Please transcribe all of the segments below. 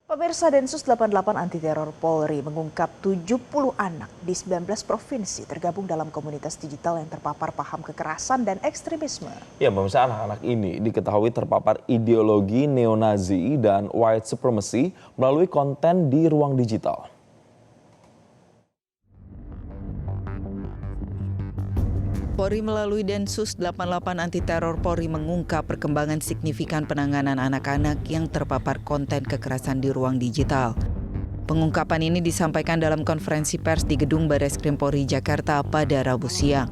Pemirsa Densus 88 Anti Teror Polri mengungkap 70 anak di 19 provinsi tergabung dalam komunitas digital yang terpapar paham kekerasan dan ekstremisme. Ya, pemirsa, anak-anak ini diketahui terpapar ideologi neonazi dan white supremacy melalui konten di ruang digital. Polri melalui Densus 88 Anti Teror Polri mengungkap perkembangan signifikan penanganan anak-anak yang terpapar konten kekerasan di ruang digital. Pengungkapan ini disampaikan dalam konferensi pers di Gedung Barreskrim Polri Jakarta pada Rabu siang.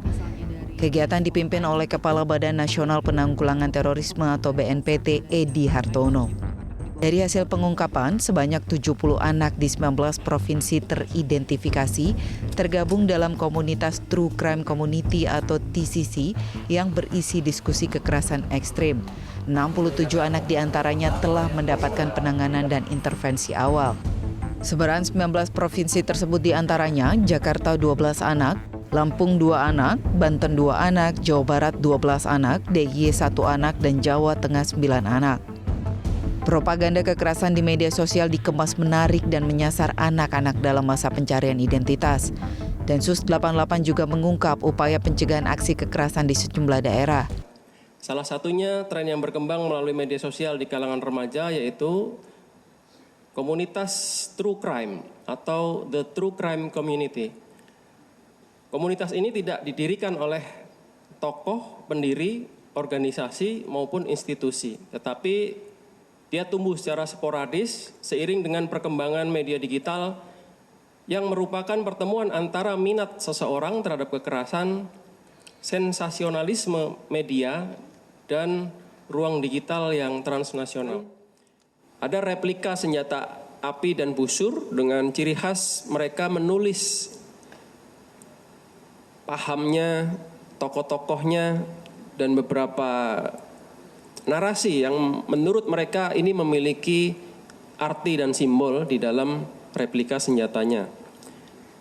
Kegiatan dipimpin oleh Kepala Badan Nasional Penanggulangan Terorisme atau BNPT Edi Hartono. Dari hasil pengungkapan, sebanyak 70 anak di 19 provinsi teridentifikasi tergabung dalam komunitas True Crime Community atau TCC yang berisi diskusi kekerasan ekstrem. 67 anak diantaranya telah mendapatkan penanganan dan intervensi awal. Sebaran 19 provinsi tersebut diantaranya Jakarta 12 anak, Lampung 2 anak, Banten 2 anak, Jawa Barat 12 anak, DIY 1 anak, dan Jawa Tengah 9 anak. Propaganda kekerasan di media sosial dikemas menarik dan menyasar anak-anak dalam masa pencarian identitas. Densus 88 juga mengungkap upaya pencegahan aksi kekerasan di sejumlah daerah. Salah satunya tren yang berkembang melalui media sosial di kalangan remaja yaitu komunitas True Crime atau The True Crime Community. Komunitas ini tidak didirikan oleh tokoh, pendiri, organisasi maupun institusi, tetapi dia tumbuh secara sporadis seiring dengan perkembangan media digital yang merupakan pertemuan antara minat seseorang terhadap kekerasan, sensasionalisme media, dan ruang digital yang transnasional. Ada replika senjata api dan busur dengan ciri khas mereka menulis pahamnya, tokoh-tokohnya, dan beberapa narasi yang menurut mereka ini memiliki arti dan simbol di dalam replika senjatanya.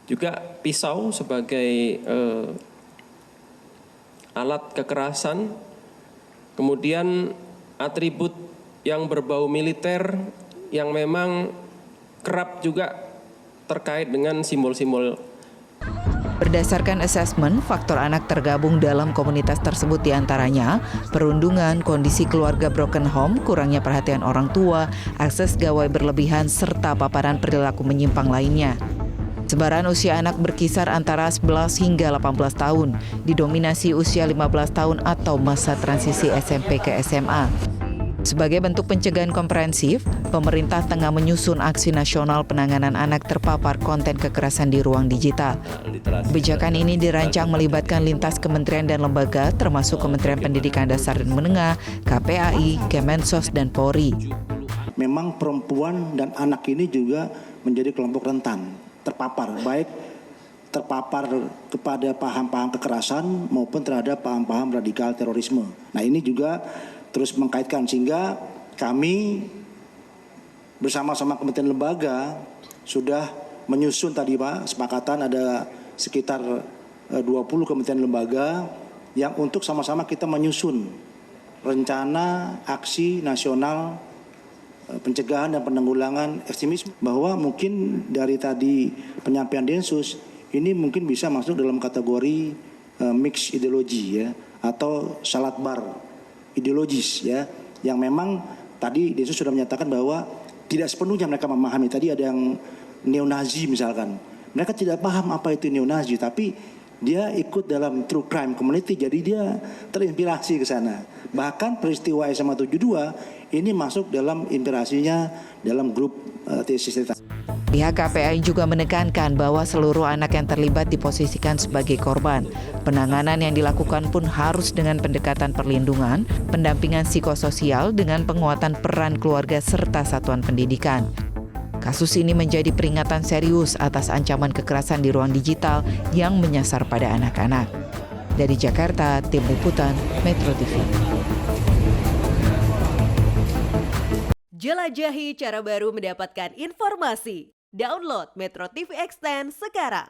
Juga pisau sebagai alat kekerasan, kemudian atribut yang berbau militer yang memang kerap juga terkait dengan simbol-simbol. Berdasarkan asesmen, faktor anak tergabung dalam komunitas tersebut diantaranya perundungan, kondisi keluarga broken home, kurangnya perhatian orang tua, akses gawai berlebihan, serta paparan perilaku menyimpang lainnya. Sebaran usia anak berkisar antara 11 hingga 18 tahun, didominasi usia 15 tahun atau masa transisi SMP ke SMA. Sebagai bentuk pencegahan komprehensif, pemerintah tengah menyusun aksi nasional penanganan anak terpapar konten kekerasan di ruang digital. Kebijakan ini dirancang melibatkan lintas kementerian dan lembaga, termasuk Kementerian Pendidikan Dasar dan Menengah, KPAI, Kemensos, dan Polri. Memang perempuan dan anak ini juga menjadi kelompok rentan, terpapar, baik terpapar kepada paham-paham kekerasan maupun terhadap paham-paham radikal terorisme. Nah, ini juga terus mengkaitkan sehingga kami bersama-sama kementerian lembaga sudah menyusun tadi Pak, kesepakatan ada sekitar 20 kementerian lembaga yang untuk sama-sama kita menyusun rencana aksi nasional pencegahan dan penanggulangan ekstremisme, bahwa mungkin dari tadi penyampaian Densus ini mungkin bisa masuk dalam kategori mix ideologi ya, atau salad bar ideologis ya, yang memang tadi Densus sudah menyatakan bahwa tidak sepenuhnya mereka memahami. Tadi ada yang neonazi misalkan, mereka tidak paham apa itu neonazi, tapi dia ikut dalam True Crime Community, jadi dia terinspirasi ke sana. Bahkan peristiwa SMA 72 ini masuk dalam inspirasinya dalam grup TCC. Pihak KPAI juga menekankan bahwa seluruh anak yang terlibat diposisikan sebagai korban. Penanganan yang dilakukan pun harus dengan pendekatan perlindungan, pendampingan psikososial dengan penguatan peran keluarga serta satuan pendidikan. Kasus ini menjadi peringatan serius atas ancaman kekerasan di ruang digital yang menyasar pada anak-anak. Dari Jakarta, Tim Liputan, Metro TV. Jelajahi cara baru mendapatkan informasi. Download Metro TV Extend sekarang.